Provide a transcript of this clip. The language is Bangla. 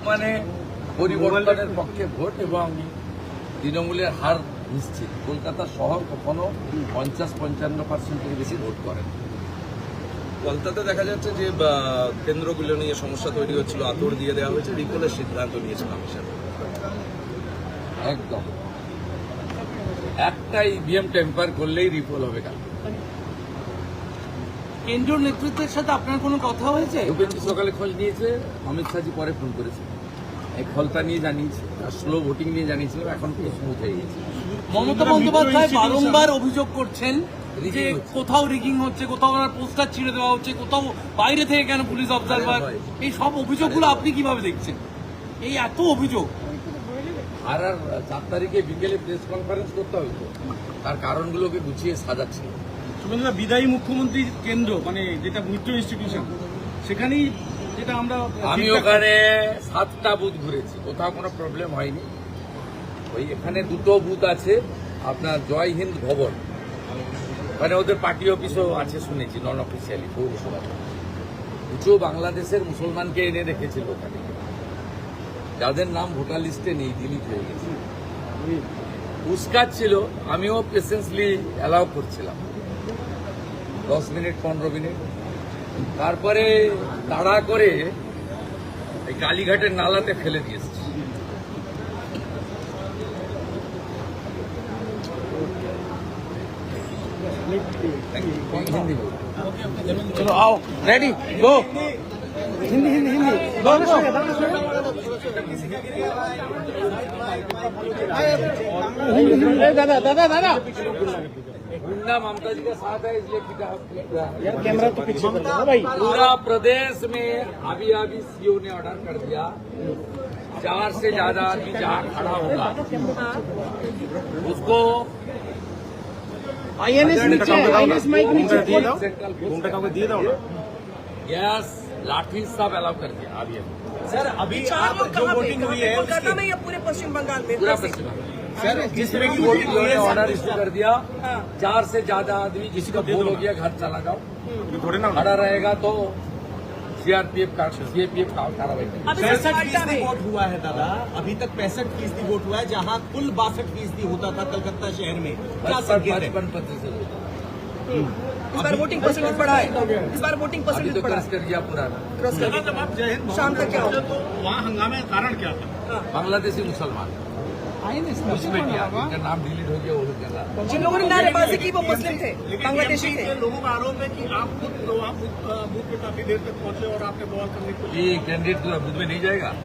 মানে পরিবর্তনের পক্ষে ভোট এবং তৃণমূলের হার নিশ্চিত। কলকাতা শহর কখনো 50-55% থেকে বেশি ভোট করেন। কলকাতাতে দেখা যাচ্ছে যে কেন্দ্রগুলো নিয়ে সমস্যা তৈরি হচ্ছিল, আতর দিয়ে দেওয়া হয়েছে, রিপোলের সিদ্ধান্ত নিয়েছে কমিশন। একদম একটা ইভিএম টেম্পার করলেই রিপোল হবে। কেন কেন্দ্রীয় নেতৃত্বের সাথে আপনার কোনো কথা হয়েছে? ভূপেন্দ্র সকালে খোঁজ নিয়েছে, অমিত শাহজি পরে ফোন করেছে, এই ফলতা নিয়ে জানিয়েছে, আর স্লো ভোটিং নিয়ে জানিয়েছিলাম, এখন পুরো স্মুথ হয়ে গেছে। মমতা বন্দ্যোপাধ্যায় বারংবার অভিযোগ করছেন যে কোথাও রিগিং হচ্ছে, কোথাও ওনার পোস্টার ছিঁড়ে দেওয়া হচ্ছে, কোথাও বাইরে থেকে কেন পুলিশ অবজারভার, এই সব অভিযোগগুলো আপনি কিভাবে দেখছেন? এই এত অভিযোগ। আর 4 তারিখে বিকেলে প্রেস কনফারেন্স করতে হবে তো, তার কারণগুলোকে গুছিয়ে সাজাচ্ছে। শুভেন্দুদা, বিদায়ী মুখ্যমন্ত্রী কেন্দ্র মানে যেটা মিত্র ইনস্টিটিউশন, সেখানেই যেটা আমরা আমি ওখানে 7টা বুথ ঘুরেছি, কোথাও কোনো প্রবলেম হয়নি। ওই এখানে 2টো বুথ আছে, আপনার জয় হিন্দ ভবন, মানে ওদের পার্টি অফিসও আছে শুনেছি, নন অফিসিয়ালি পৌরসভা। কিছু বাংলাদেশের মুসলমানকে এনে রেখেছিল ওখানে, যাদের নাম ভোটার লিস্টে নেই, ডিলিট হয়ে গেছে। উস্কাত ছিল, আমিও পেশেন্সলি অ্যালাউ করছিলাম 10 মিনিট 15 মিনিট। তারপরে তাড়া করে এই কালীঘাটের নালাতে ফেলে দিয়েছে। হিন্দি বল। চলো आओ, रेडी गो। हिंदी हिंदी हिंदी दादा दादा दादा गुंडा ममता जी के साथ है, इसलिए यार कैमरा तो पीछे कर दो भाई। पूरा प्रदेश में अभी सीओ ने ऑर्डर कर दिया, 4 से ज्यादा आदमी जहाँ खड़ा होगा उसको आईएनएस नीचे, आईएनएस माइक नीचे দিয়ে দাও না। गैस लाठी सब अलाउ कर दिया। अभी सर अभी आप जो वोटिंग हुई है कोलकाता में या पूरे पश्चिम बंगाल में? पूरा पश्चिम बंगाल सर जिसमें की वोटिंग वोटिंग हुई है ऑर्डर इशू कर दिया, 4 से ज्यादा आदमी जिसका बोल हो गया घर चला जाओ, थोड़े ना खड़ा रहेगा तो सीआरपीएफ का कार्रवाई करेगी। अभी 65% वोट हुआ है दादा, अभी तक 65% वोट हुआ है, जहां कुल 62% होता था कलकत्ता शहर में। क्या संकेत है? 55% इस बार वोटिंग परसेंटेज बढ़ा है, इस बार वोटिंग अभी तो परसेंटेज बढ़ा क्रॉस कर गया पूरा। क्रॉस कर जब आप जय हिंद शाम तक क्या होगा? तो वहाँ हंगामे का कारण क्या था? बांग्लादेशी मुसलमान कुछ में किया, उनका नाम डिलीट हो गया, वो लोग कर रहा। जिन लोगों ने नारेबाजी की वो मुस्लिम थे, बांग्लादेशी थे। लोगों का आरोप है कि आप खुद बूथ पे काफी देर तक पहुंचे और आपने बवाल करने की ये कैंडिडेट तो बुध में नहीं जाएगा।